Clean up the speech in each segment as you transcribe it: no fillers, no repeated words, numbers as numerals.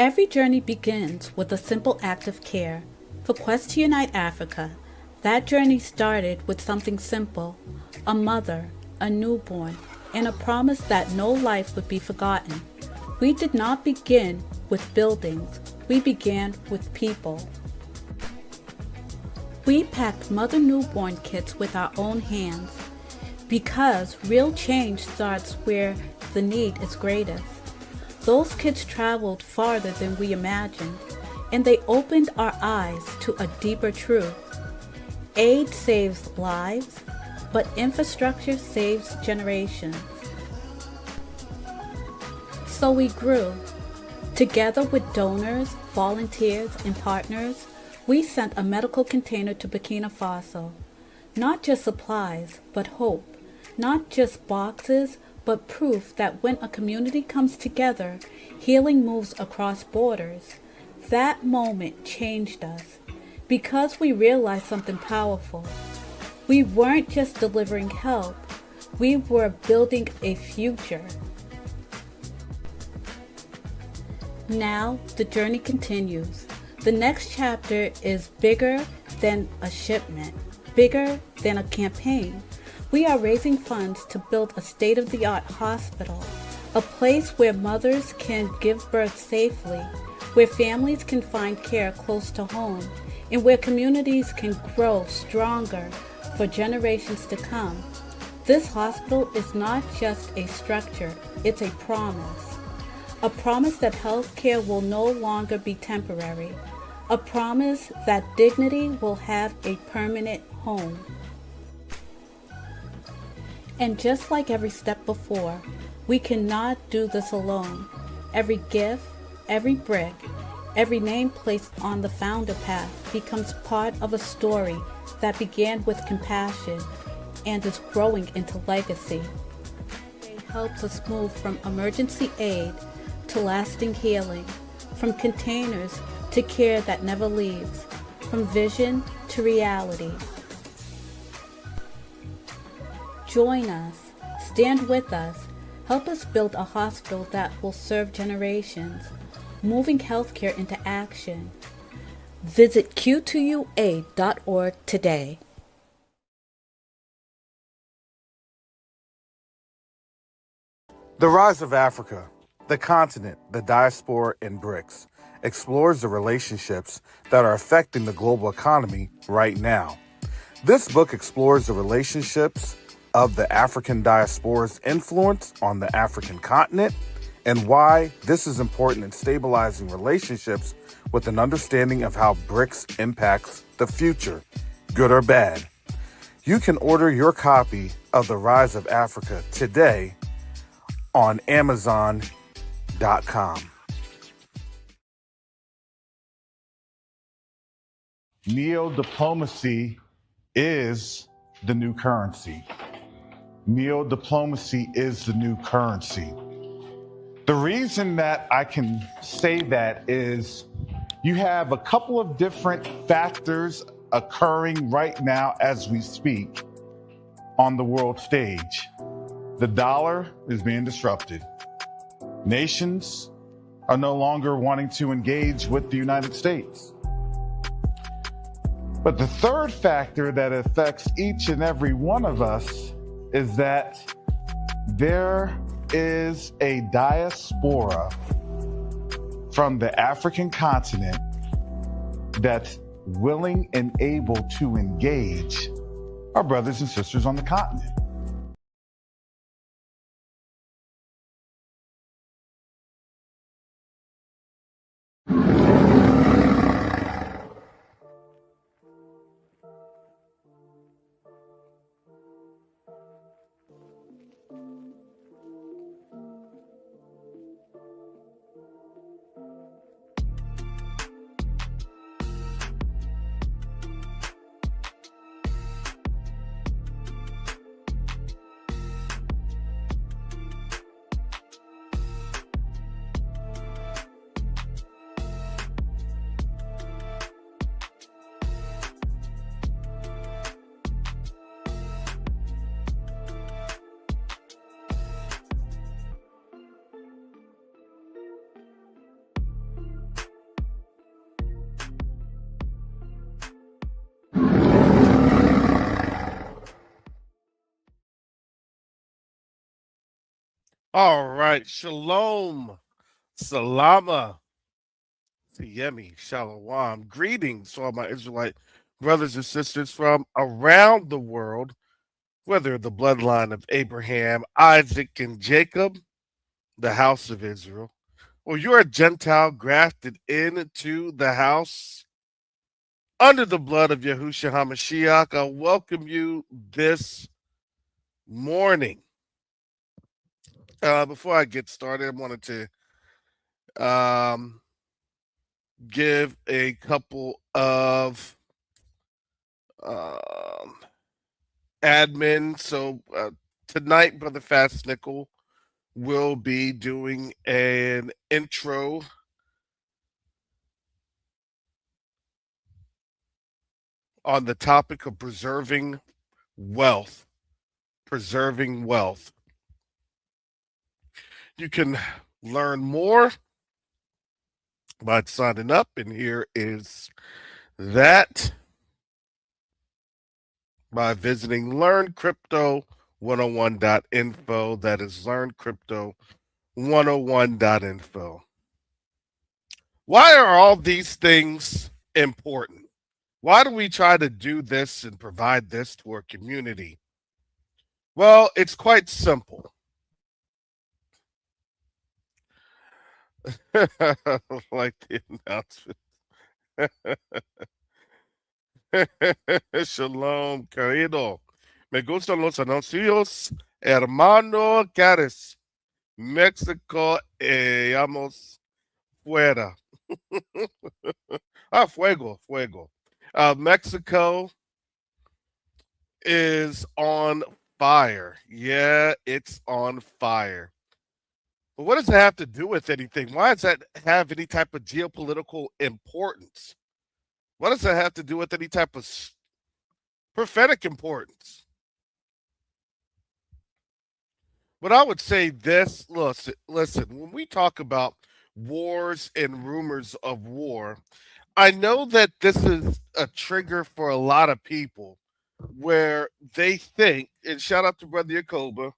Every journey begins with a simple act of care. For Quest to Unite Africa, that journey started with something simple: a mother, a newborn, and a promise that no life would be forgotten. We did not begin with buildings, we began with people. We packed mother newborn kits with our own hands, because real change starts where the need is greatest. Those kits traveled farther than we imagined, and they opened our eyes to a deeper truth. Aid saves lives, but infrastructure saves generations. So we grew. Together with donors, volunteers, and partners, we sent a medical container to Burkina Faso. Not just supplies, but hope. Not just boxes, but proof that when a community comes together, healing moves across borders. That moment changed us, because we realized something powerful. We weren't just delivering help, we were building a future. Now, the journey continues. The next chapter is bigger than a shipment, bigger than a campaign. We are raising funds to build a state-of-the-art hospital, a place where mothers can give birth safely, where families can find care close to home, and where communities can grow stronger for generations to come. This hospital is not just a structure, it's a promise. A promise that healthcare will no longer be temporary. A promise that dignity will have a permanent home. And just like every step before, we cannot do this alone. Every gift, every brick, every name placed on the founder path becomes part of a story that began with compassion and is growing into legacy. It helps us move from emergency aid to lasting healing, from containers to care that never leaves, from vision to reality. Join us, stand with us, help us build a hospital that will serve generations, moving healthcare into action. Visit q2ua.org today. The Rise of Africa, the continent, the diaspora, and BRICS explores the relationships that are affecting the global economy right now. This book explores the relationships of the African diaspora's influence on the African continent and why this is important in stabilizing relationships with an understanding of how BRICS impacts the future, good or bad. You can order your copy of The Rise of Africa today on Amazon.com. Neo-diplomacy is the new currency. Neo-diplomacy is the new currency. The reason that I can say that is you have a couple of different factors occurring right now as we speak on the world stage. The dollar is being disrupted. Nations are no longer wanting to engage with the United States. But the third factor that affects each and every one of us is that there is a diaspora from the African continent that's willing and able to engage our brothers and sisters on the continent. All right. Shalom. Salama. Yemi. Shalom. Greetings to all my Israelite brothers and sisters from around the world, whether the bloodline of Abraham, Isaac, and Jacob, the house of Israel, or you're a Gentile grafted into the house under the blood of Yahushua HaMashiach. I welcome you this morning. Before I get started, I wanted to give a couple of um, admin. So tonight, Brother Fast Nickel will be doing an intro on the topic of preserving wealth. Preserving wealth. You can learn more by signing up, and here is that by visiting learncrypto101.info. That is learncrypto101.info. Why are all these things important? Why do we try to do this and provide this to our community? Well, it's quite simple. Like the announcement. Shalom, querido. Me gustan los anuncios, hermano Caris. Mexico, vamos fuera. Fuego, fuego. Mexico is on fire. Yeah, it's on fire. But what does it have to do with anything? Why does that have any type of geopolitical importance? What does that have to do with any type of prophetic importance? But I would say this, listen, when we talk about wars and rumors of war, I know that this is a trigger for a lot of people where they think, and shout out to Brother Yakoba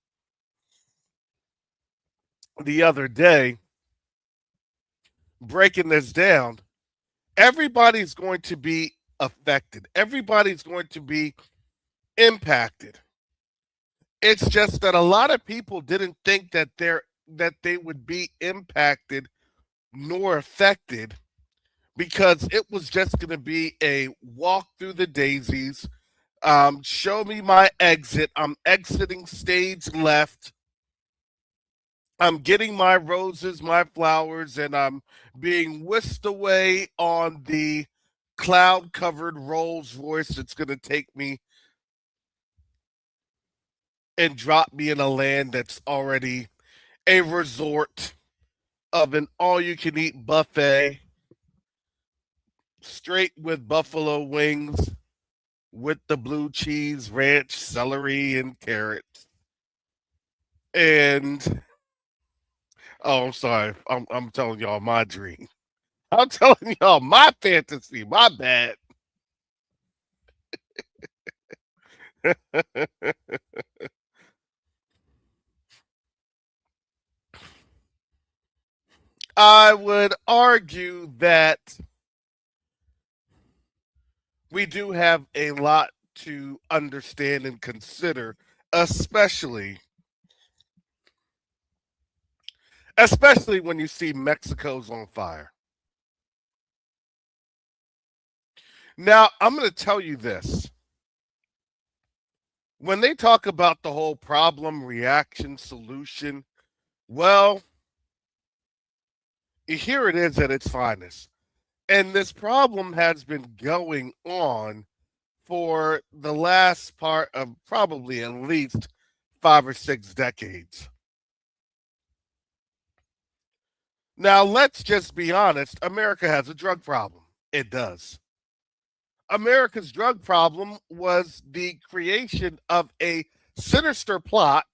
the other day, breaking this down, everybody's going to be affected. Everybody's going to be impacted. It's just that a lot of people didn't think that they would be impacted nor affected because it was just going to be a walk through the daisies. Show me my exit. I'm exiting stage left. I'm getting my roses, my flowers, and I'm being whisked away on the cloud covered Rolls Royce that's going to take me and drop me in a land that's already a resort of an all you can eat buffet, straight with buffalo wings, with the blue cheese, ranch, celery, and carrots. And oh, I'm sorry. I'm telling y'all my dream. I'm telling y'all my fantasy. My bad. I would argue that we do have a lot to understand and consider, especially when you see Mexico's on fire. Now, I'm going to tell you this. When they talk about the whole problem, reaction, solution, well, here it is at its finest. And this problem has been going on for the last part of probably at least 5 or 6 decades. Now, let's just be honest. America has a drug problem. It does. America's drug problem was the creation of a sinister plot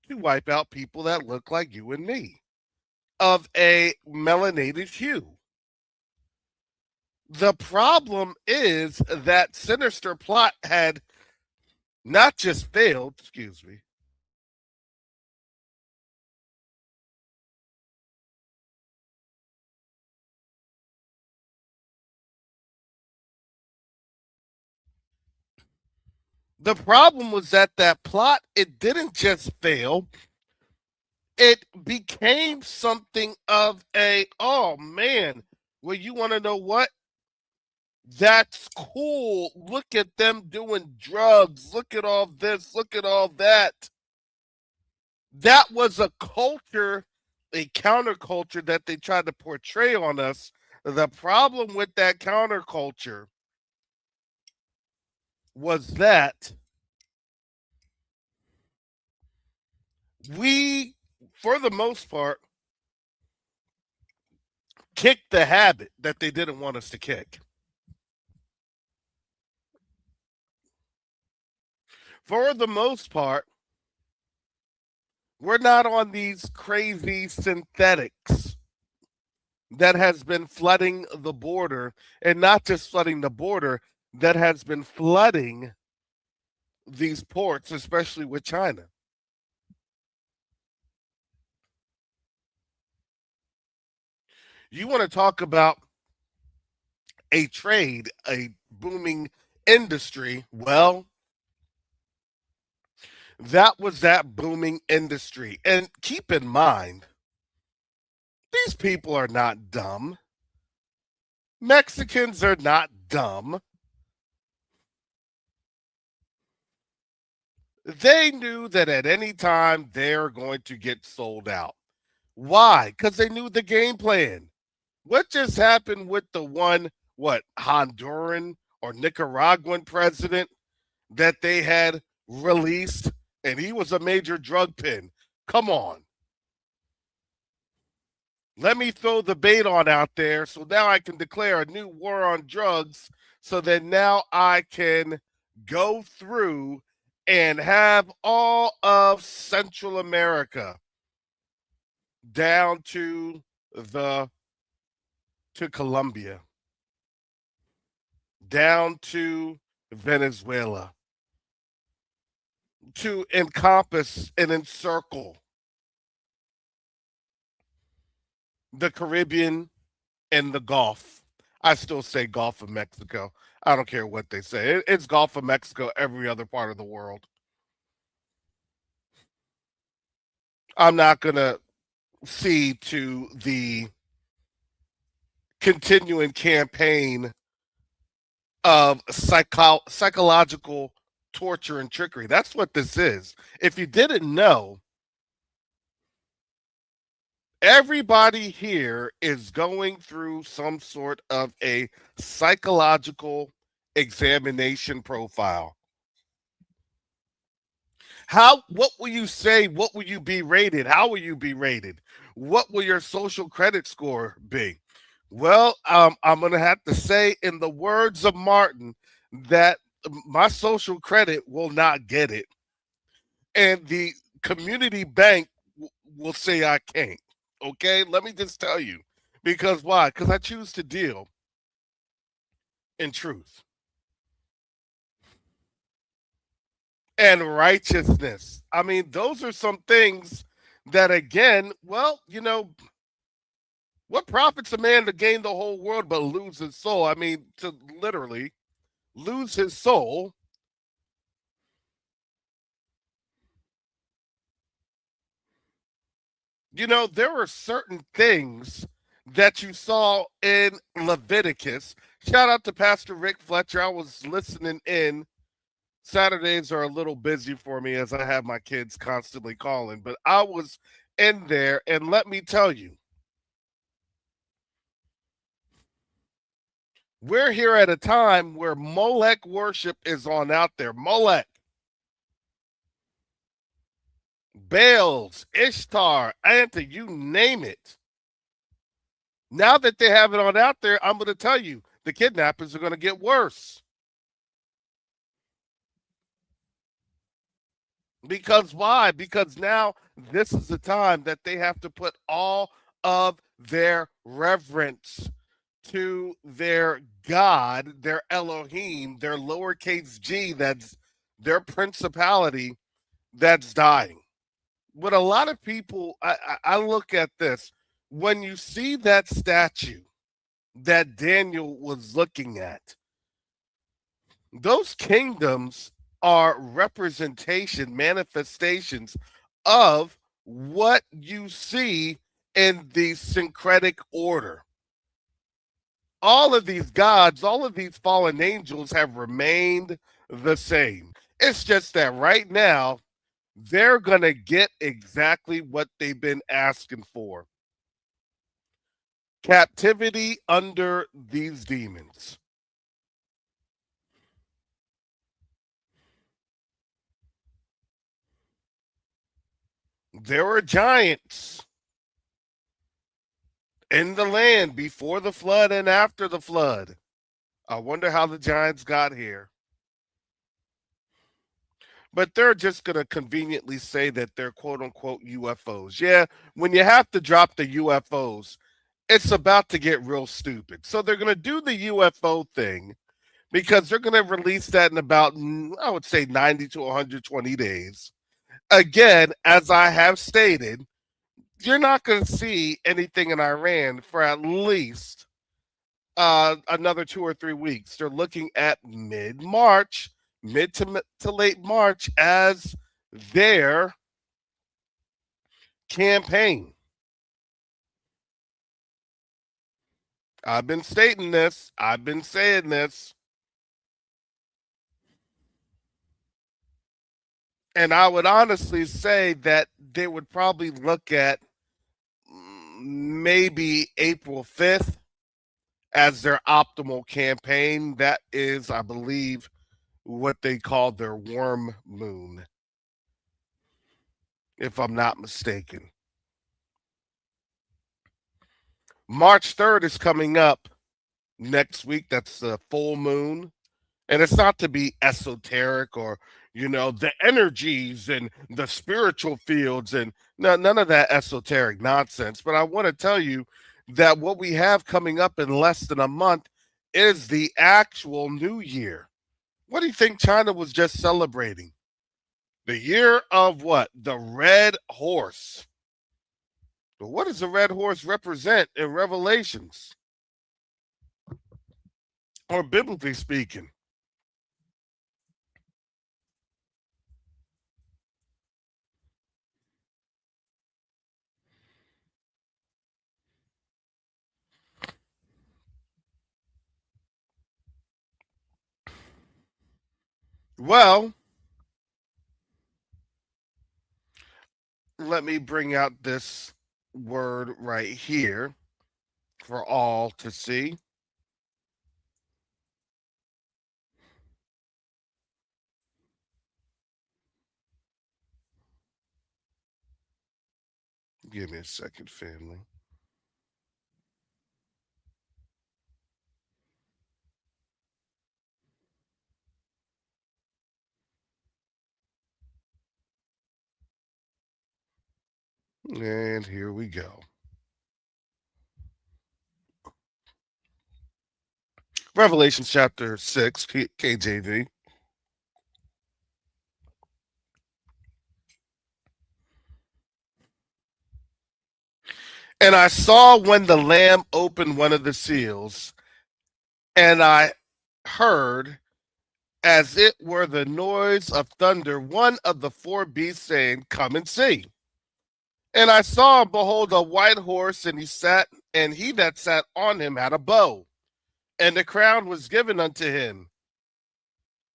to wipe out people that look like you and me, of a melanated hue. The problem is that sinister plot had not just failed, excuse me, The problem was that plot, it didn't just fail. It became something of a, oh man, well, you want to know what? That's cool. Look at them doing drugs. Look at all this. Look at all that. That was a culture, a counterculture that they tried to portray on us. The problem with that counterculture was that we, for the most part, kicked the habit that they didn't want us to kick. For the most part, we're not on these crazy synthetics that has been flooding the border, and not just flooding the border, that has been flooding these ports, especially with China. You want to talk about a trade, a booming industry? Well, that was that booming industry. And keep in mind, these people are not dumb. Mexicans are not dumb. They knew that at any time they're going to get sold out. Why? Because they knew the game plan. What just happened with the one, Honduran or Nicaraguan president that they had released, and he was a major drug pin? Come on. Let me throw the bait on out there so now I can declare a new war on drugs so that now I can go through and have all of Central America down to Colombia, down to Venezuela, to encompass and encircle the Caribbean and the Gulf. I still say Gulf of Mexico. I don't care what they say. It's Gulf of Mexico every other part of the world. I'm not going to see to the continuing campaign of psychological torture and trickery. That's what this is. If you didn't know, everybody here is going through some sort of a psychological examination profile. What will you say? What will you be rated? How will you be rated? What will your social credit score be? Well, I'm going to have to say, in the words of Martin, that my social credit will not get it. And the community bank will say I can't. Okay, let me just tell you. Because why? Because I choose to deal in truth and righteousness. I mean, those are some things that, again, well, what profits a man to gain the whole world but lose his soul? I mean, to literally lose his soul. There were certain things that you saw in Leviticus. Shout out to Pastor Rick Fletcher. I was listening in. Saturdays are a little busy for me as I have my kids constantly calling, but I was in there, and let me tell you, we're here at a time where Molech worship is on out there. Molech, Baals, Ishtar, Anta, you name it. Now that they have it on out there, I'm going to tell you, the kidnappers are going to get worse. Because why? Because now this is the time that they have to put all of their reverence to their God, their Elohim, their lowercase g, that's their principality that's dying. What a lot of people, I look at this, when you see that statue that Daniel was looking at, those kingdoms are manifestations of what you see in the syncretic order. All of these gods, all of these fallen angels have remained the same. It's just that right now, they're going to get exactly what they've been asking for: captivity under these demons. There were giants in the land before the flood and after the flood. I wonder how the giants got here. But they're just going to conveniently say that they're quote unquote UFOs. Yeah, when you have to drop the UFOs, it's about to get real stupid. So they're going to do the UFO thing because they're going to release that in about, I would say, 90 to 120 days. Again, as I have stated, you're not going to see anything in Iran for at least another 2 or 3 weeks. They're looking at mid-March, mid to late March as their campaign. I've been stating this. I've been saying this. And I would honestly say that they would probably look at maybe April 5th as their optimal campaign. That is, I believe, what they call their worm moon, if I'm not mistaken. March 3rd is coming up next week. That's the full moon. And it's not to be esoteric or, the energies and the spiritual fields and none of that esoteric nonsense. But I want to tell you that what we have coming up in less than a month is the actual new year. What do you think China was just celebrating? The year of what? The red horse. But what does the red horse represent in Revelations? Or biblically speaking? Well, let me bring out this word right here for all to see. Give me a second, family. And here we go. Revelation chapter 6, KJV. And I saw when the Lamb opened one of the seals, and I heard, as it were the noise of thunder, one of the four beasts saying, "Come and see." And I saw, and behold, a white horse, and he that sat on him had a bow, and the crown was given unto him.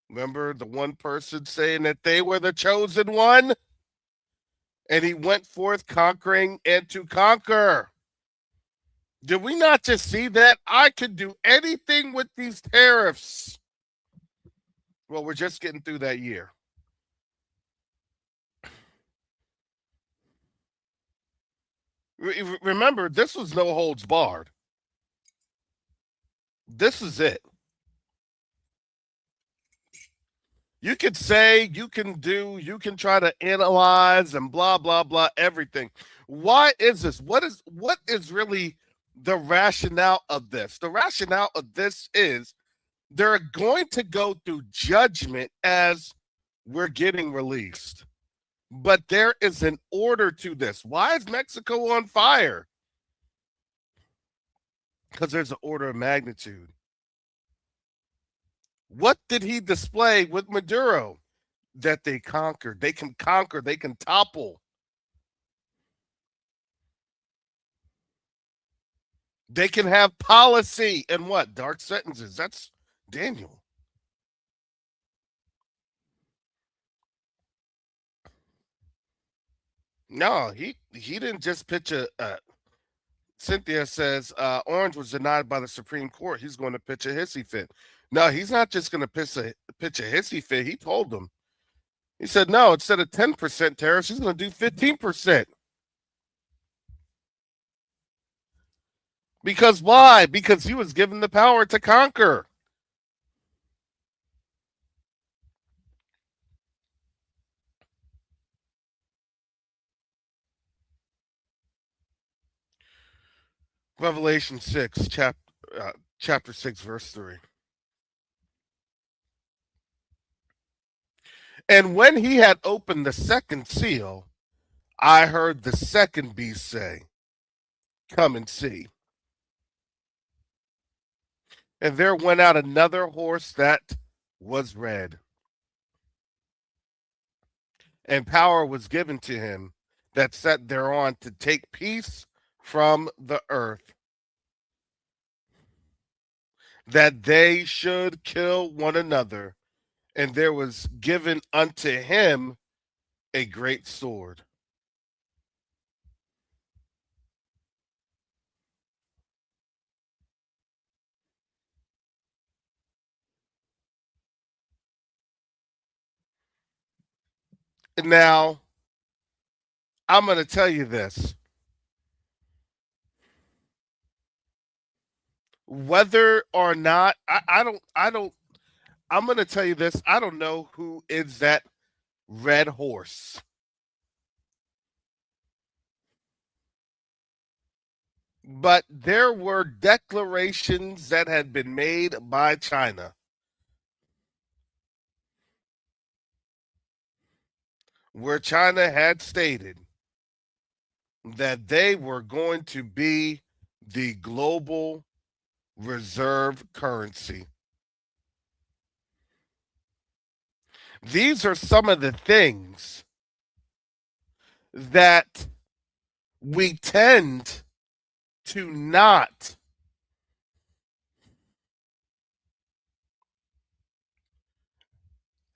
Remember the one person saying that they were the chosen one? And he went forth conquering and to conquer. Did we not just see that? I could do anything with these tariffs. Well, we're just getting through that year. Remember, this was no holds barred. This is it. You could say, you can try to analyze and blah, blah, blah, everything. Why is this? What is really the rationale of this? The rationale of this is they're going to go through judgment as we're getting released. But there is an order to this. Why is Mexico on fire? Because there's an order of magnitude. What did he display with Maduro? that they conquered. They can conquer, they can topple. They can have policy and what? Dark sentences. That's Daniel. No, he didn't just pitch a Cynthia says Orange was denied by the Supreme Court. He's going to pitch a hissy fit. No, he's not just going to pitch a hissy fit. He told them. He said, no, instead of 10% tariffs, he's going to do 15%. Because why? Because he was given the power to conquer. Revelation 6, chapter 6, verse 3. And when he had opened the second seal, I heard the second beast say, come and see. And there went out another horse that was red. And power was given to him that sat thereon to take peace from the earth, that they should kill one another. And there was given unto him a great sword. Now, I'm going to tell you this. Whether or not, I'm going to tell you this. I don't know who is that red horse. But there were declarations that had been made by China where China had stated that they were going to be the global reserve currency. These are some of the things that we tend to not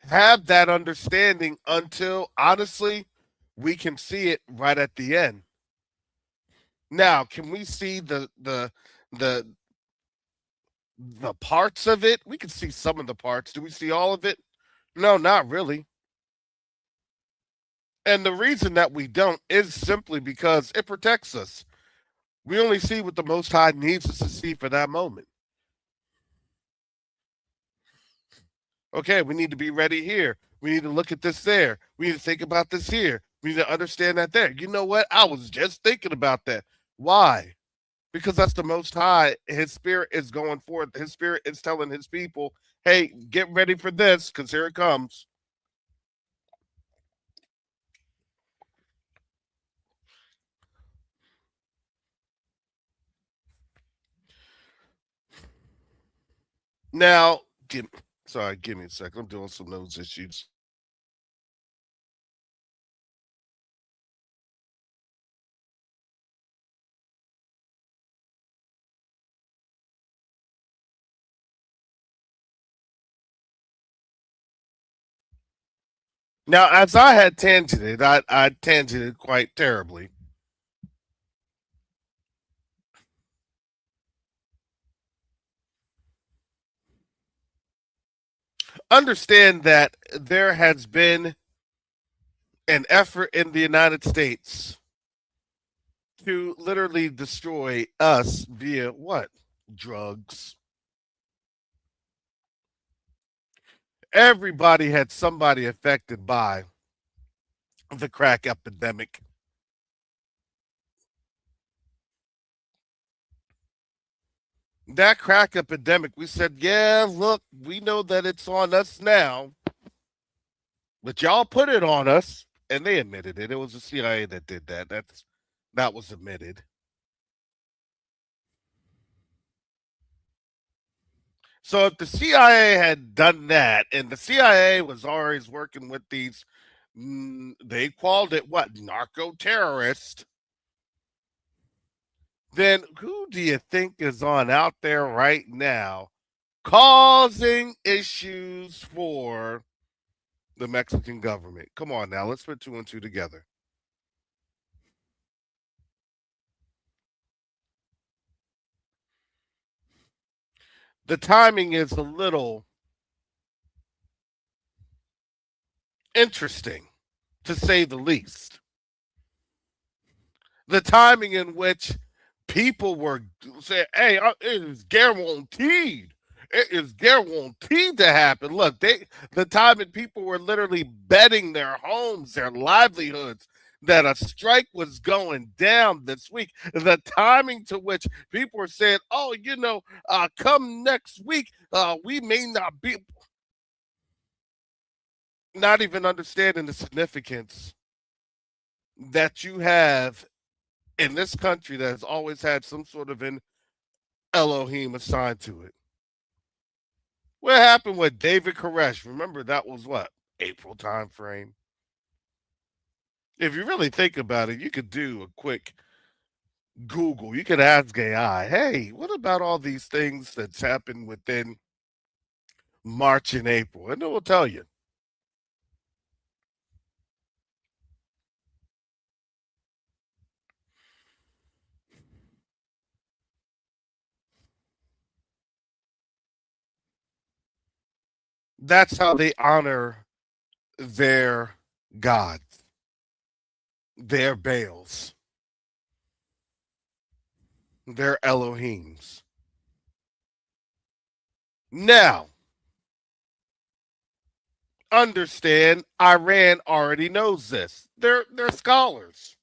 have that understanding until, honestly, we can see it right at the end. Now, can we see the parts of it? We can see some of the parts. Do we see all of it? No, not really. And the reason that we don't is simply because it protects us. We only see what the Most High needs us to see for that moment. Okay, we need to be ready here. We need to look at this there. We need to think about this here. We need to understand that there. You know what? I was just thinking about that. Why? Because that's the Most High. His spirit is going forth. His spirit is telling his people, hey, get ready for this because here it comes. Now, give me a second. I'm doing some nose issues. Now, as I had tangented, I tangented quite terribly. Understand that there has been an effort in the United States to literally destroy us via what? Drugs. Everybody had somebody affected by the crack epidemic. That crack epidemic, we said, yeah, look, we know that it's on us now, but y'all put it on us, and they admitted it. It was the CIA that did that. That was admitted. So if the CIA had done that, and the CIA was always working with these, they called it what, narco terrorist, then who do you think is on out there right now causing issues for the Mexican government? Come on now, let's put two and two together. The timing is a little interesting, to say the least. The timing in which people were saying, "Hey, it is guaranteed. It is guaranteed to happen." Look, the time that people were literally betting their homes, their livelihoods, that a strike was going down this week. The timing to which people were saying, "Oh, come next week, we may not be," not even understanding the significance that you have in this country that has always had some sort of an Elohim assigned to it. What happened with David Koresh? Remember that was what? April time frame. If you really think about it, you could do a quick Google. You could ask AI, hey, what about all these things that's happened within March and April? And it will tell you. That's how they honor their gods, their Baals, their Elohims. Now, understand Iran already knows this. They're scholars.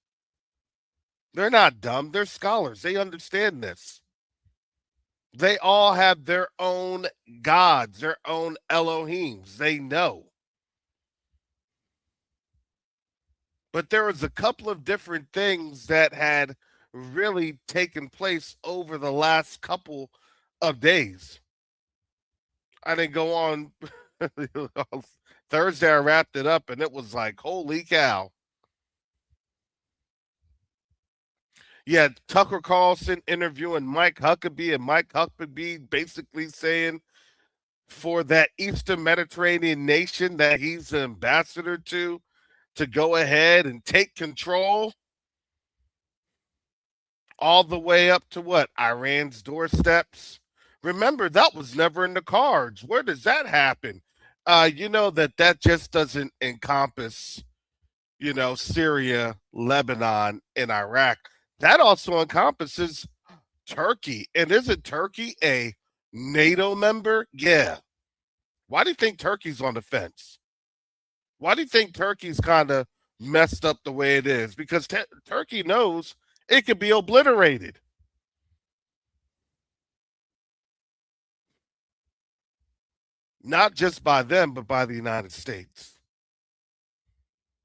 They're not dumb. They're scholars. They understand this. They all have their own gods, their own Elohims. They know. But there was a couple of different things that had really taken place over the last couple of days. I didn't go on Thursday. I wrapped it up and it was like, holy cow. Yeah, Tucker Carlson interviewing Mike Huckabee, and Mike Huckabee basically saying for that Eastern Mediterranean nation that he's an ambassador to go ahead and take control all the way up to what? Iran's doorsteps. Remember, that was never in the cards. Where does that happen? You know that just doesn't encompass, Syria, Lebanon, and Iraq. That also encompasses Turkey. And isn't Turkey a NATO member? Yeah. Why do you think Turkey's on the fence? Why do you think Turkey's kind of messed up the way it is? Because Turkey knows it could be obliterated. Not just by them, but by the United States.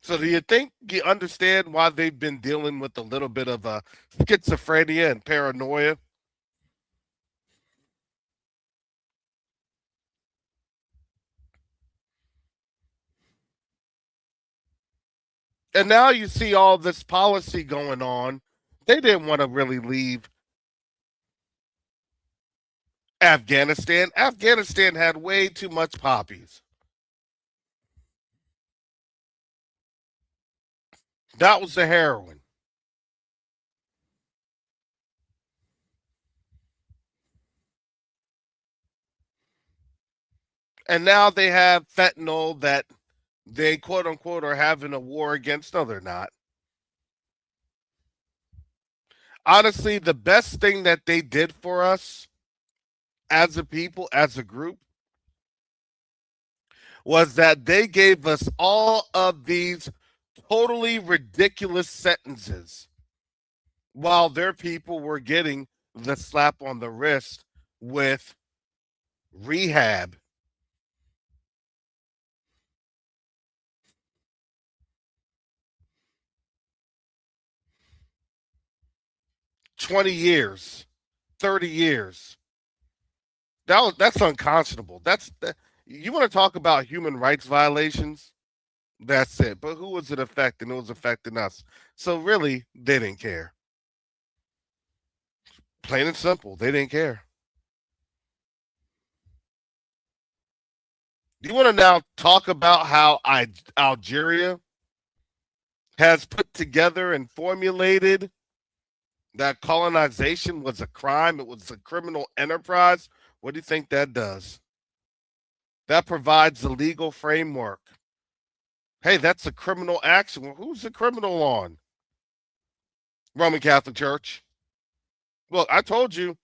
So do you think you understand why they've been dealing with a little bit of schizophrenia and paranoia? And now you see all this policy going on. They didn't want to really leave Afghanistan. Afghanistan had way too much poppies. That was the heroin. And now they have fentanyl that they quote unquote are having a war against. No, they're not. Honestly, the best thing that they did for us as a people, as a group, was that they gave us all of these totally ridiculous sentences while their people were getting the slap on the wrist with rehab. 20 years, 30 years. That's unconscionable. You want to talk about human rights violations? That's it. But who was it affecting? It was affecting us. So really, they didn't care. Plain and simple, they didn't care. Do you want to now talk about how Algeria has put together and formulated that colonization was a crime? It was a criminal enterprise. What do you think that does? That provides a legal framework. Hey, that's a criminal action. Well, who's the criminal on? Roman Catholic Church. Well, I told you,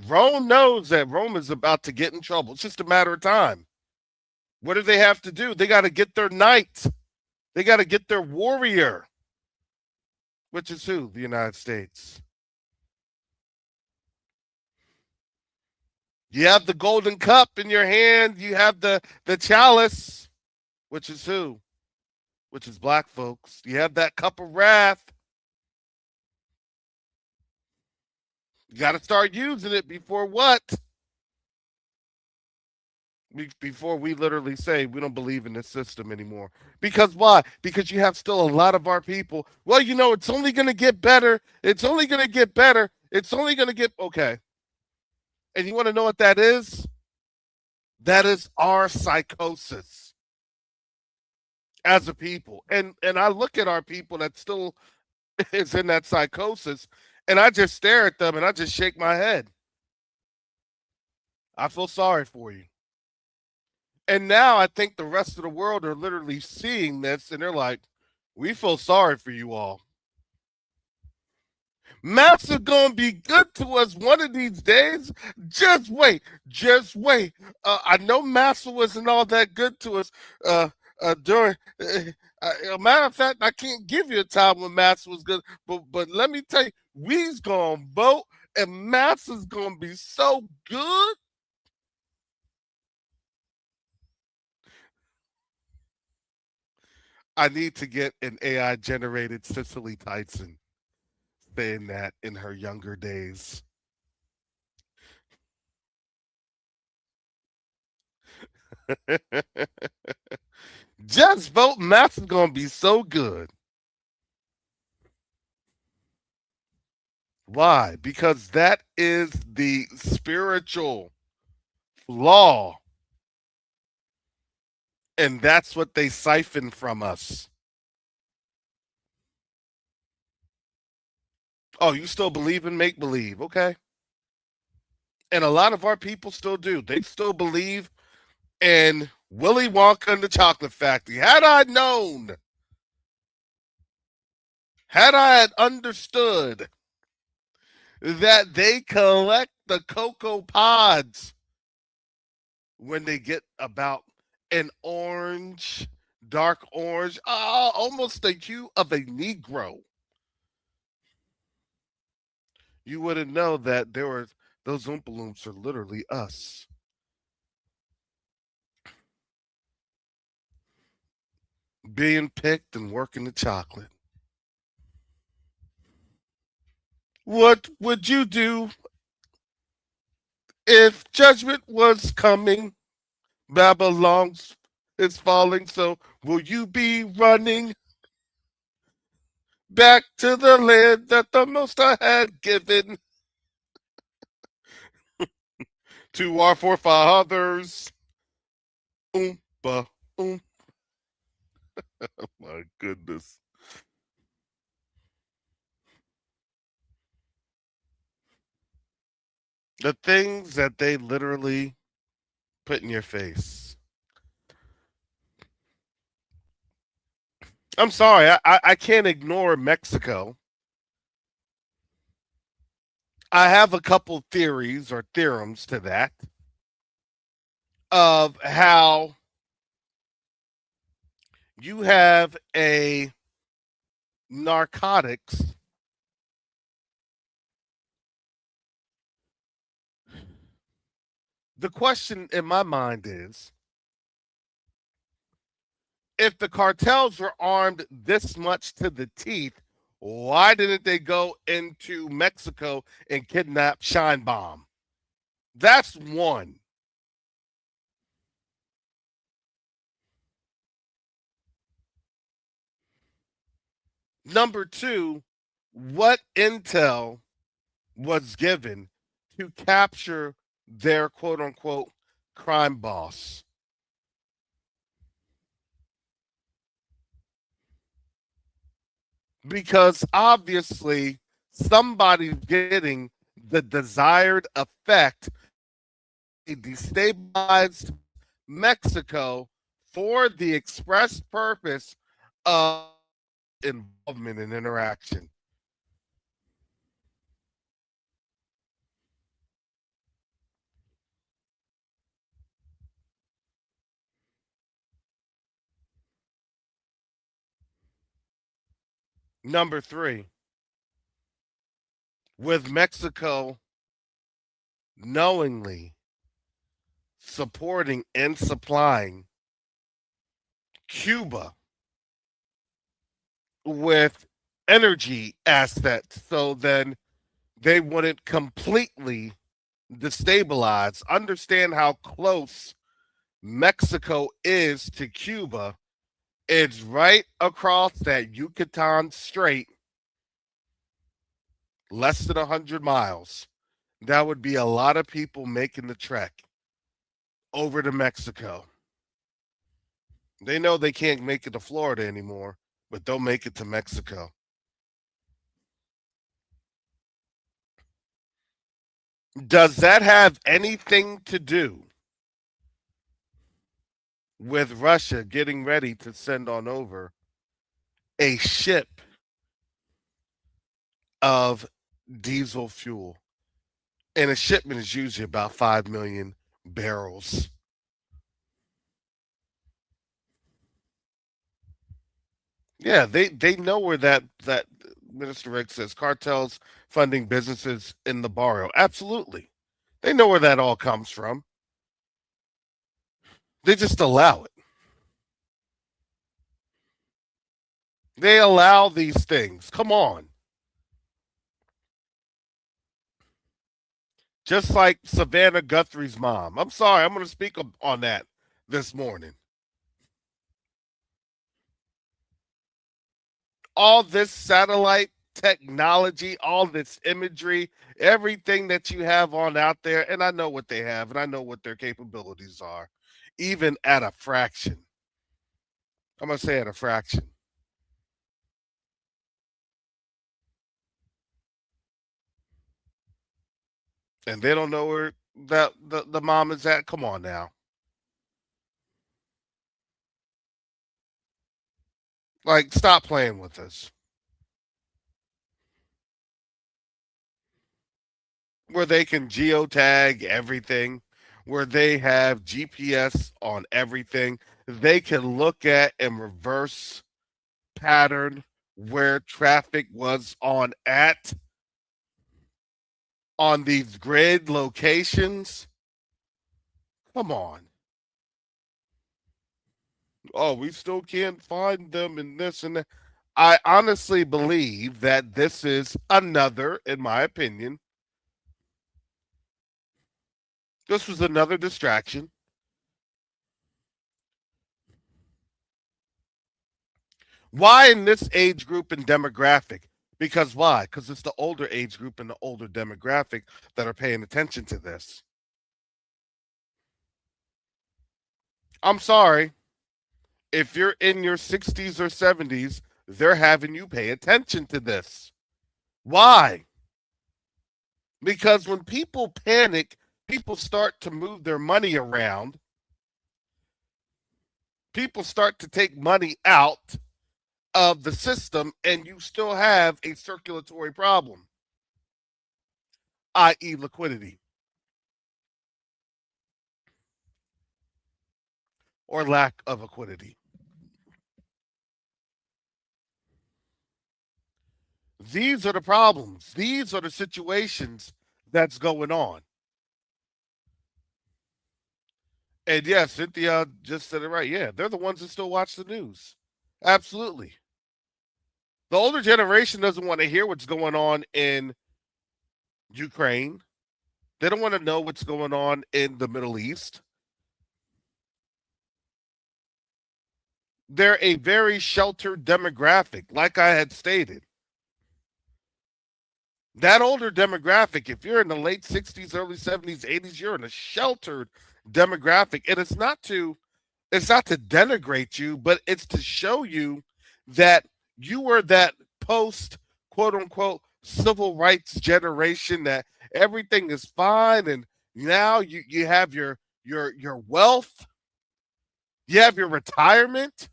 Rome knows that Rome is about to get in trouble. It's just a matter of time. What do they have to do? They got to get their knight. They got to get their warrior, which is who? The United States. You have the golden cup in your hand. You have the chalice, which is who? Which is black folks. You have that cup of wrath. You got to start using it before what? Before we literally say we don't believe in this system anymore. Because why? Because you have still a lot of our people. Well, you know, it's only going to get better. It's only going to get better. It's only going to get okay. And you want to know what that is? That is our psychosis as a people. And I look at our people that still is in that psychosis, and I just stare at them and I just shake my head. I feel sorry for you. And now I think the rest of the world are literally seeing this and they're like, we feel sorry for you all. Massa gonna be good to us one of these days. Just wait, just wait. I know Massa wasn't all that good to us during. A matter of fact, I can't give you a time when Massa was good, but let me tell you, we's gonna vote, and Massa's gonna be so good. I need to get an AI generated Cicely Tyson saying that in her younger days. Just vote Matt's gonna be so good. Why? Because that is the spiritual law. And that's what they siphon from us. Oh, you still believe in make believe? Okay. And a lot of our people still do. They still believe in Willy Wonka and the Chocolate Factory. Had I known, had I understood that they collect the cocoa pods when they get about an orange, dark orange, almost the hue of a Negro, you wouldn't know that there were those Oompa Loomps are literally us. Being picked and working the chocolate. What would you do if judgment was coming? Babylon's is falling, so will you be running back to the land that the Most High had given to our forefathers? Oompa, oompa. Oh my goodness. The things that they literally put in your face. I'm sorry, I can't ignore Mexico. I have a couple theories or theorems to that of how you have a narcotics the question in my mind is if the cartels were armed this much to the teeth, why didn't they go into Mexico and kidnap Shine Bomb? That's one. Number two, what intel was given to capture their quote unquote crime boss? Because obviously somebody's getting the desired effect. They destabilized Mexico for the express purpose of involvement and interaction. Number three, with Mexico knowingly supporting and supplying Cuba with energy assets so then they wouldn't completely destabilize. Understand how close Mexico is to Cuba. It's right across that Yucatan Strait, less than 100 miles. That would be a lot of people making the trek over to Mexico. They know they can't make it to Florida anymore, but they'll make it to Mexico. Does that have anything to do with Russia getting ready to send on over a ship of diesel fuel? And a shipment is usually about 5 million barrels. Yeah, they know where that Minister Rick says cartels funding businesses in the barrio. Absolutely. They know where that all comes from. They just allow it. They allow these things. Come on. Just like Savannah Guthrie's mom. I'm sorry, I'm going to speak on that this morning. All this satellite technology, all this imagery, everything that you have on out there, and I know what they have, and I know what their capabilities are, even at a fraction. I'm going to say at a fraction. And they don't know where the mom is at. Come on now. Like, stop playing with us. Where they can geotag everything, where they have GPS on everything. They can look at and reverse pattern where traffic was on these grid locations. Come on. Oh, we still can't find them in this and that. I honestly believe that this is another, in my opinion, this was another distraction. Why in this age group and demographic? Because why? Because it's the older age group and the older demographic that are paying attention to this. I'm sorry. If you're in your 60s or 70s, they're having you pay attention to this. Why? Because when people panic, people start to move their money around. People start to take money out of the system, and you still have a circulatory problem, i.e., liquidity or lack of liquidity. These are the problems. These are the situations that's going on. And yes, Cynthia just said it right. Yeah, they're the ones that still watch the news. Absolutely. The older generation doesn't want to hear what's going on in Ukraine. They don't want to know what's going on in the Middle East. They're a very sheltered demographic, like I had stated. That older demographic, if you're in the late 60s, early 70s, 80s, you're in a sheltered demographic. And it's not to denigrate you, but it's to show you that you were that post quote unquote civil rights generation that everything is fine and now you have your wealth, you have your retirement,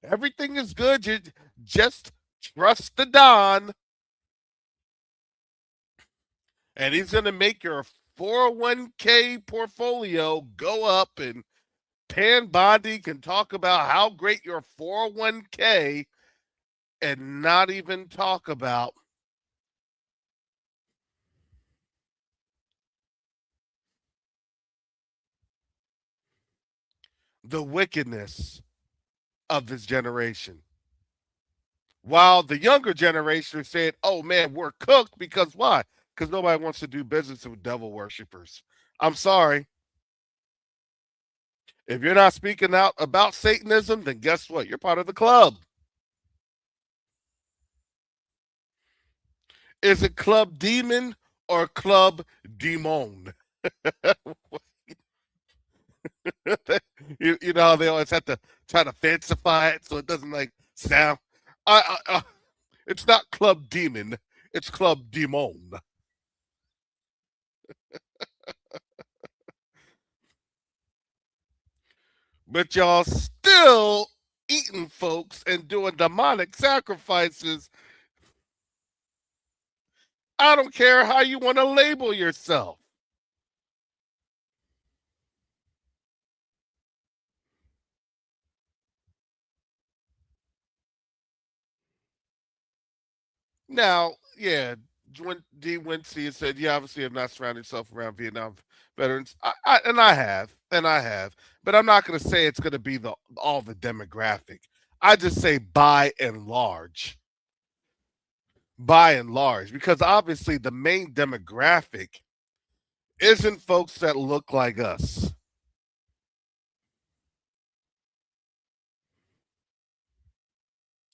everything is good. You just trust the Don and he's gonna make your 401k portfolio go up, and Pan Bondi can talk about how great your 401k and not even talk about the wickedness of this generation. While the younger generation is saying, oh man, we're cooked because why? Because nobody wants to do business with devil worshippers. I'm sorry. If you're not speaking out about Satanism, then guess what? You're part of the club. Is it Club Demon or Club Demon? You know how they always have to try to fancify it so it doesn't like sound. It's not Club Demon, it's Club Demon. But y'all still eating folks and doing demonic sacrifices. I don't care how you want to label yourself. Now, yeah, when D. Wincy said, "You obviously have not surrounded yourself around Vietnam veterans," and I have, but I'm not going to say it's going to be the all the demographic. I just say by and large, because obviously the main demographic isn't folks that look like us.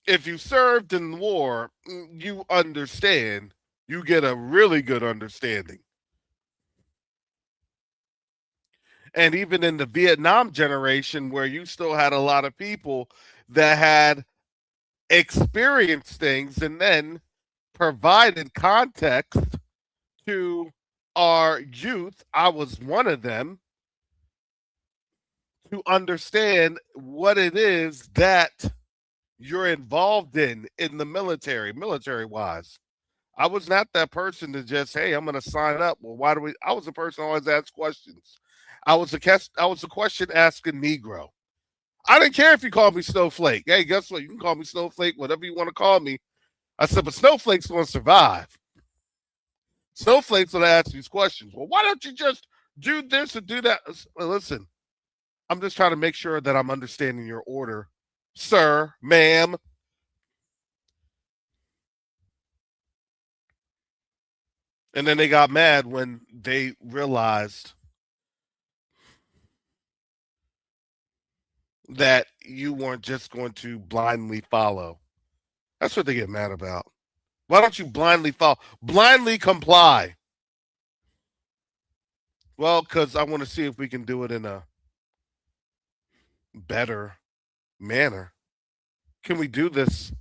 If you served in the war, you understand. You get a really good understanding. And even in the Vietnam generation, where you still had a lot of people that had experienced things and then provided context to our youth, I was one of them, to understand what it is that you're involved in the military wise. I was not that person to just, hey, I'm going to sign up. Well, why do we? I was the person who always asked questions. I was a question asking Negro. I didn't care if you called me Snowflake. Hey, guess what? You can call me Snowflake, whatever you want to call me. I said, but Snowflake's going to survive. Snowflake's going to ask these questions. Well, why don't you just do this and do that? Well, listen, I'm just trying to make sure that I'm understanding your order, sir, ma'am. And then they got mad when they realized that you weren't just going to blindly follow. That's what they get mad about. Why don't you blindly follow? Blindly comply. Well, because I want to see if we can do it in a better manner. Can we do this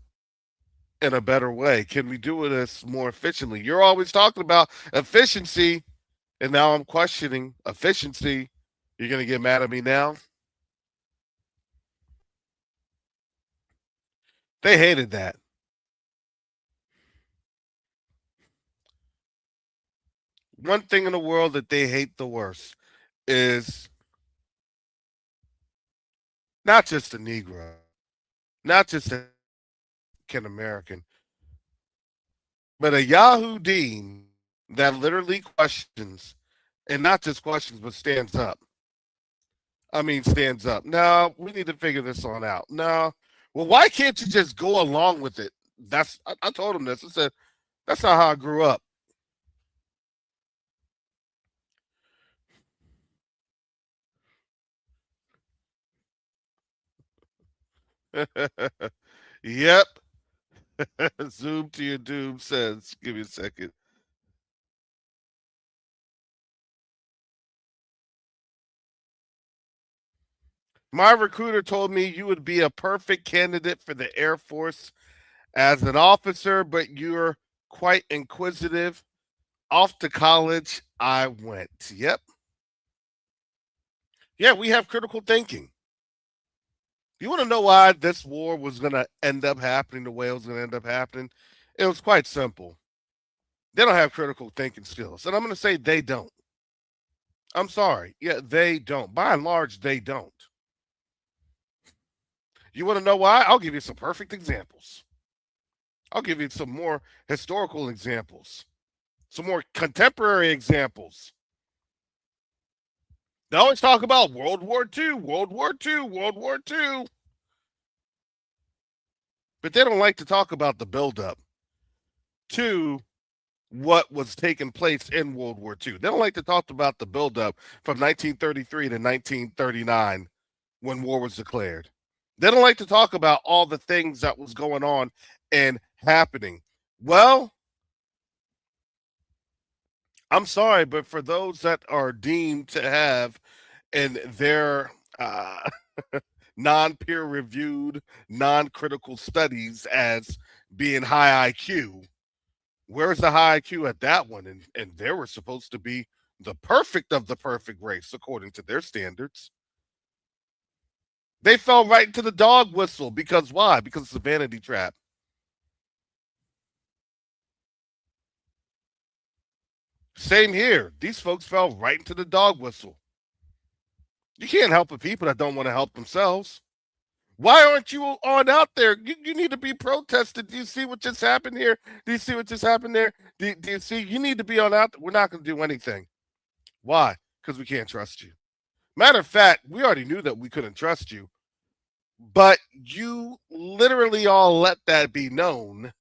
in a better way? Can we do this more efficiently? You're always talking about efficiency, and now I'm questioning efficiency. You're going to get mad at me now? They hated that. One thing in the world that they hate the worst is not just the Negro, not just the African American, but a Yahoo Dean that literally questions, and not just questions, but stands up. I mean, stands up. No, we need to figure this on out. No. Well, why can't you just go along with it? I told him this. I said, that's not how I grew up. Yep. Zoom to your doom says, give me a second. My recruiter told me you would be a perfect candidate for the Air Force as an officer, but you're quite inquisitive. Off to college, I went. Yep. Yeah, we have critical thinking. You want to know why this war was going to end up happening the way it was going to end up happening? It was quite simple. They don't have critical thinking skills. And I'm going to say they don't. I'm sorry. Yeah, they don't. By and large, they don't. You want to know why? I'll give you some perfect examples. I'll give you some more historical examples, some more contemporary examples. They always talk about World War II, World War II, World War II. But they don't like to talk about the buildup to what was taking place in World War II. They don't like to talk about the buildup from 1933 to 1939 when war was declared. They don't like to talk about all the things that was going on and happening. Well, I'm sorry, but for those that are deemed to have in their non peer reviewed, non critical studies as being high IQ, where's the high IQ at that one? And they were supposed to be the perfect of the perfect race according to their standards. They fell right into the dog whistle because why? Because it's a vanity trap. Same here. These folks fell right into the dog whistle. You can't help the people that don't want to help themselves. Why aren't you on out there? You need to be protested. Do you see what just happened here? Do you see what just happened there? Do you see? You need to be on out. We're not going to do anything. Why? Because we can't trust you. Matter of fact, we already knew that we couldn't trust you, but you literally all let that be known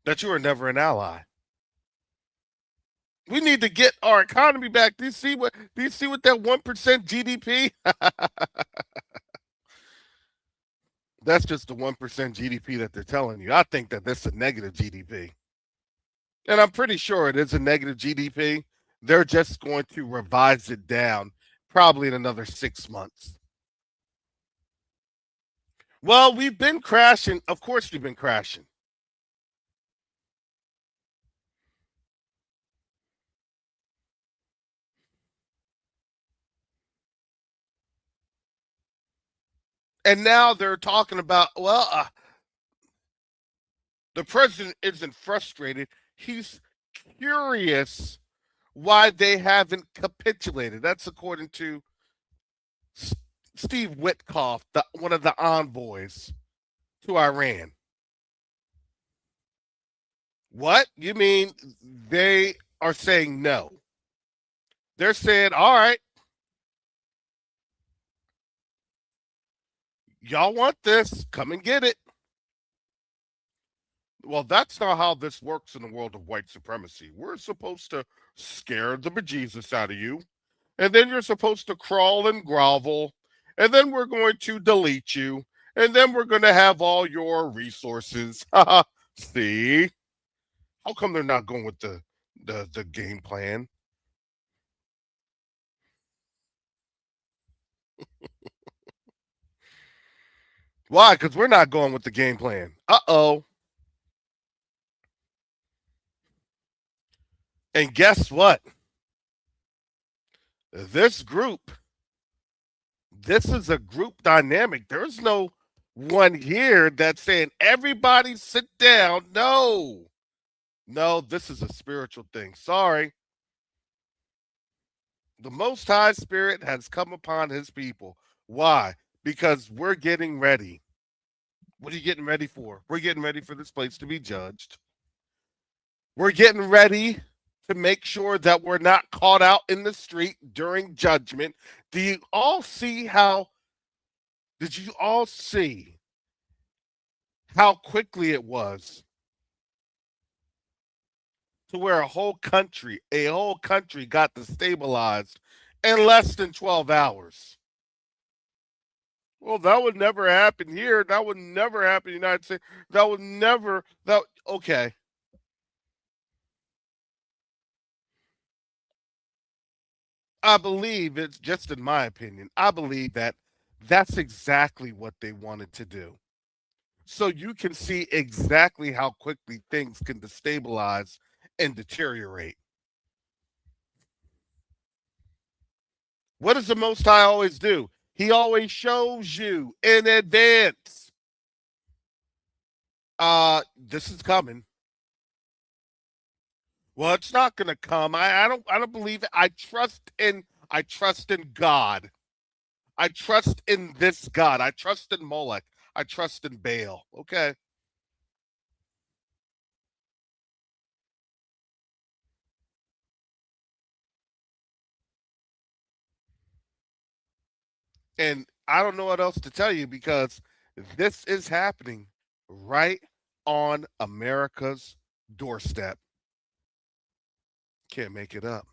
that you were never an ally. We need to get our economy back. Do you see what that 1% GDP? That's just the 1% GDP that they're telling you. I think that that's a negative GDP. And I'm pretty sure it is a negative GDP. They're just going to revise it down probably in another 6 months. Well, we've been crashing. Of course, we've been crashing. And now they're talking about, well, the president isn't frustrated. He's curious why they haven't capitulated. That's according to Steve Witkoff, one of the envoys to Iran. What? You mean they are saying no? They're saying, all right, y'all want this, come and get it. Well, that's not how this works in the world of white supremacy. We're supposed to scare the bejesus out of you, and then you're supposed to crawl and grovel, and then we're going to delete you, and then we're going to have all your resources. See? How come they're not going with the game plan? Why? Because we're not going with the game plan. Uh-oh. And guess what? This group, this is a group dynamic. There's no one here that's saying, everybody sit down. No. No, this is a spiritual thing. Sorry. The Most High Spirit has come upon his people. Why? Because we're getting ready. What are you getting ready for? We're getting ready for this place to be judged. We're getting ready to make sure that we're not caught out in the street during judgment. Do you all see how? Did you all see how quickly it was to where a whole country got destabilized in less than 12 hours. Well, that would never happen here. That would never happen in the United States. That would never, that, okay. I believe it's just in my opinion. I believe that that's exactly what they wanted to do. So you can see exactly how quickly things can destabilize and deteriorate. What does the Most High always do? He always shows you in advance. This is coming. Well, it's not gonna come. I don't believe it. I trust in God. I trust in this God. I trust in Molech. I trust in Baal. Okay. And I don't know what else to tell you because this is happening right on America's doorstep. Can't make it up.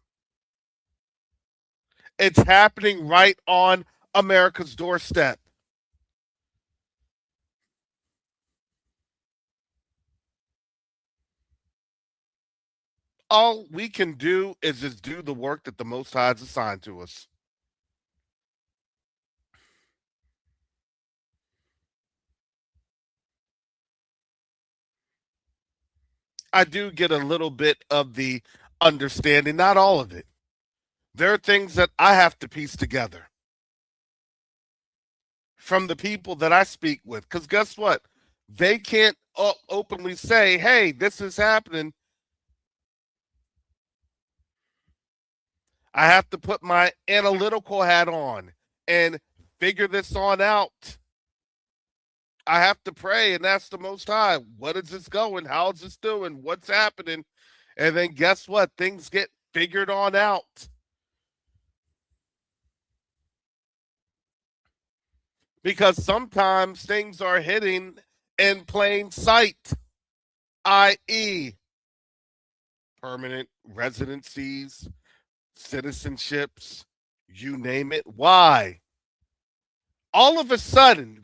It's happening right on America's doorstep. All we can do is just do the work that the Most High has assigned to us. I do get a little bit of the understanding, not all of it. There are things that I have to piece together from the people that I speak with. Because guess what? They can't openly say, hey, this is happening. I have to put my analytical hat on and figure this on out. I have to pray and ask the Most High, what is this going? How is this doing? What's happening? And then guess what? Things get figured on out. Because sometimes things are hitting in plain sight, i.e., permanent residencies, citizenships, you name it. Why? All of a sudden,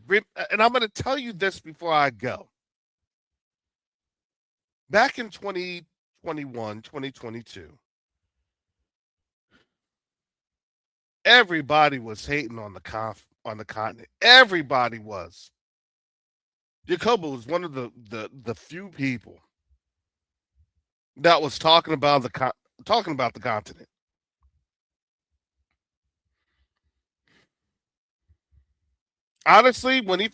and I'm going to tell you this before I go. Back in 2021, 2022, everybody was hating on the continent. Everybody was. Jacobo was one of the few people that was talking about the continent. Honestly, when he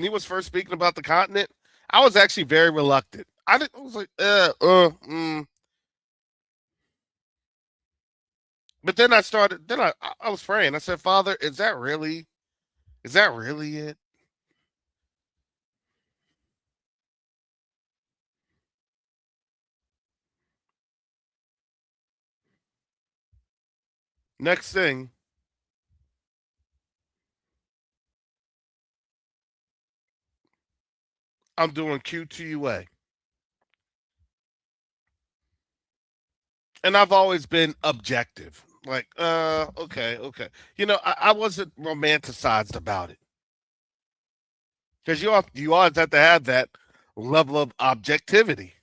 was first speaking about the continent, I was actually very reluctant. I was like, But then I was praying. I said, Father, is that really it? Next thing, I'm doing Q2UA. And I've always been objective. Like, okay, okay. I wasn't romanticized about it. Because you always have to have that level of objectivity.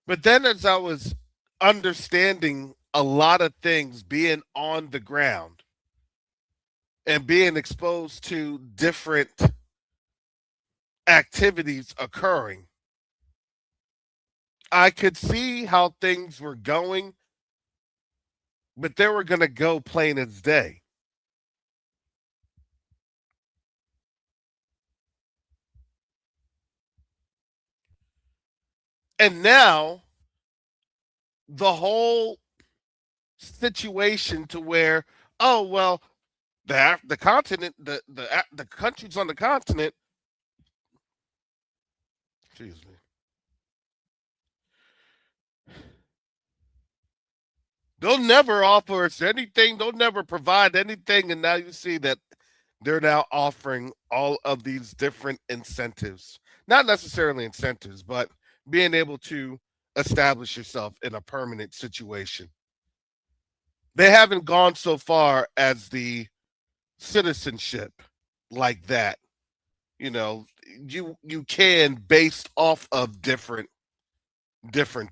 But then as I was understanding a lot of things, being on the ground and being exposed to different activities occurring, I could see how things were going, but they were going to go plain as day. And now the whole situation to where, oh well, the continent, the countries on the continent, excuse me, they'll never offer us anything. They'll never provide anything. And now you see that they're now offering all of these different incentives, not necessarily incentives, but being able to establish yourself in a permanent situation. They haven't gone so far as the citizenship like that. You know, you can based off of different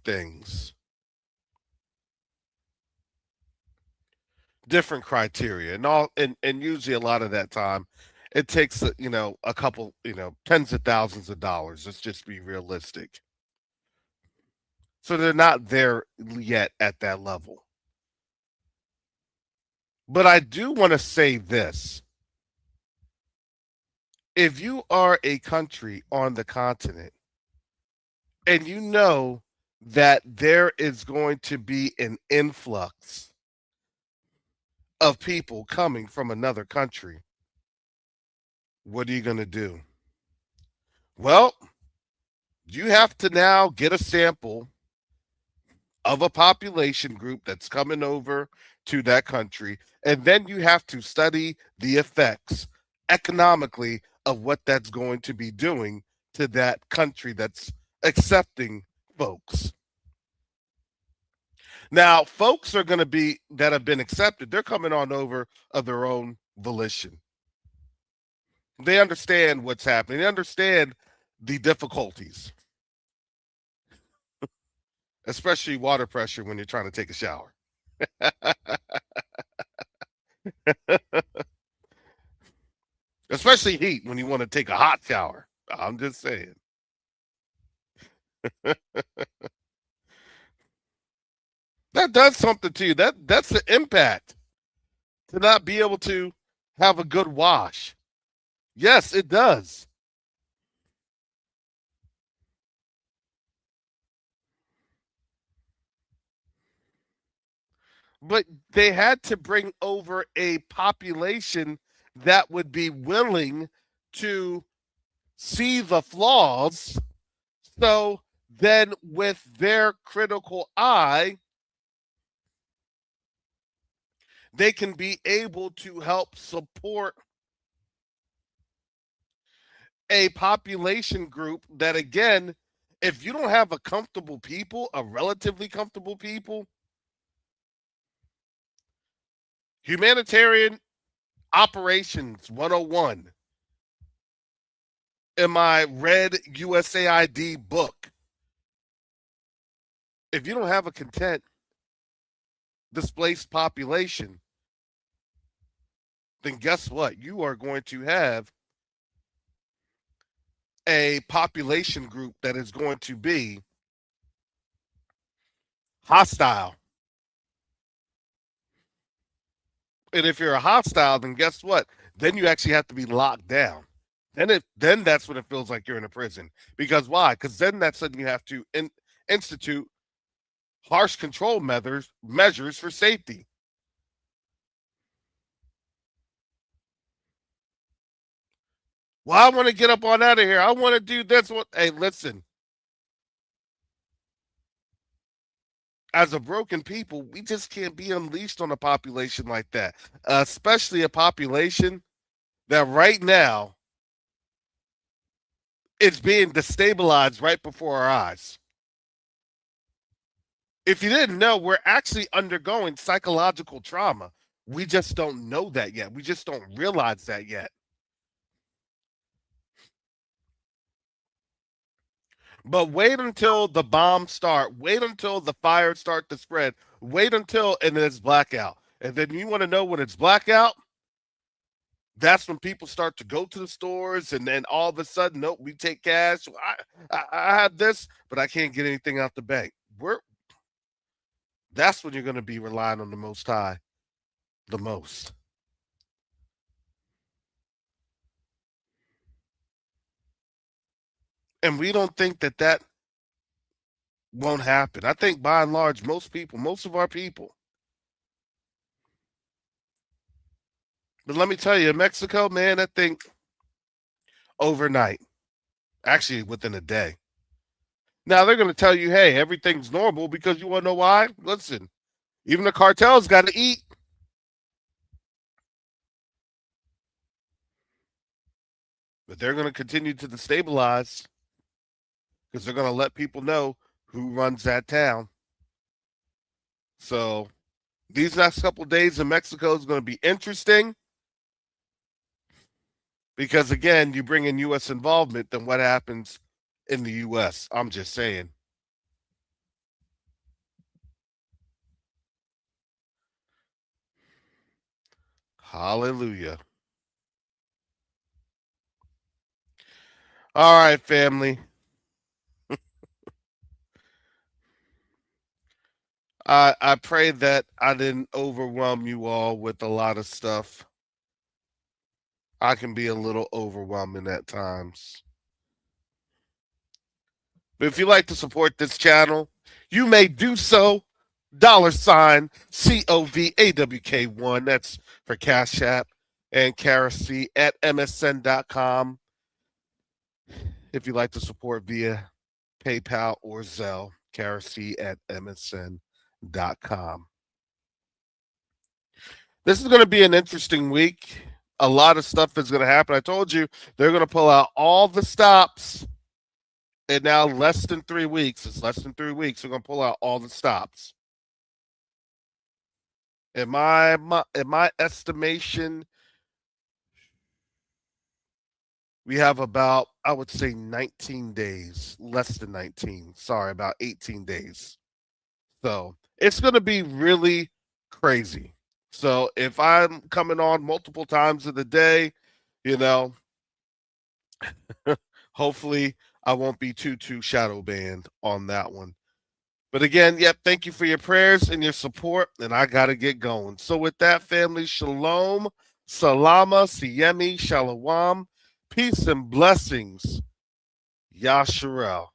things, different criteria, and and usually a lot of that time it takes a couple, tens of thousands of dollars. Let's just be realistic. So they're not there yet at that level. But I do want to say this. If you are a country on the continent and you know that there is going to be an influx of people coming from another country, what are you going to do? Well, you have to now get a sample of a population group that's coming over to that country, and then you have to study the effects economically of what that's going to be doing to that country that's accepting folks. Now, folks are going to be that have been accepted, they're coming on over of their own volition. They understand what's happening, they understand the difficulties, especially water pressure when you're trying to take a shower. Especially heat when you want to take a hot shower. I'm just saying. That does something to you. That's the impact to not be able to have a good wash. Yes, it does. But they had to bring over a population that would be willing to see the flaws. So then, with their critical eye, they can be able to help support a population group that, again, if you don't have a comfortable people, a relatively comfortable people, humanitarian operations 101 in my red USAID book, if you don't have a content displaced population, then guess what? You are going to have a population group that is going to be hostile. And if you're a hostile, then guess what? Then you actually have to be locked down. Then that's when it feels like you're in a prison. Because why? Because then that's sudden you have to institute harsh control measures for safety. Well, I want to get up on out of here. I want to do this. Hey, listen. As a broken people, we just can't be unleashed on a population like that, especially a population that right now is being destabilized right before our eyes. If you didn't know, we're actually undergoing psychological trauma. We just don't know that yet. We just don't realize that yet. But wait until the bombs start. Wait until the fires start to spread. Wait until and it's blackout. And then you want to know when it's blackout? That's when people start to go to the stores, and then all of a sudden, nope, we take cash. I have this, but I can't get anything out the bank. That's when you're going to be relying on the Most High the most. And we don't think that won't happen. I think by and large, most of our people. But let me tell you, in Mexico, man, I think overnight, actually within a day. Now they're going to tell you, hey, everything's normal because you want to know why? Listen, even the cartels got to eat. But they're going to continue to destabilize because they're going to let people know who runs that town. So these next couple of days in Mexico is going to be interesting because, again, you bring in U.S. involvement, then what happens in the U.S.? I'm just saying. Hallelujah. All right, family. I pray that I didn't overwhelm you all with a lot of stuff. I can be a little overwhelming at times. But if you'd like to support this channel, you may do so. $COVAWK1. That's for Cash App and Karacy at msn.com. If you'd like to support via PayPal or Zelle, Karacy at msn.com. This is going to be an interesting week. A lot of stuff is going to happen. I told you they're going to pull out all the stops in now less than 3 weeks. It's less than 3 weeks. They're going to pull out all the stops. In my estimation, we have about, I would say, 19 days, less than 19. Sorry, about 18 days. So it's going to be really crazy. So if I'm coming on multiple times of the day, hopefully I won't be too shadow banned on that one. But again, thank you for your prayers and your support, and I got to get going. So with that, family, shalom, salama, siyemi, shalom, peace and blessings. Yasharel.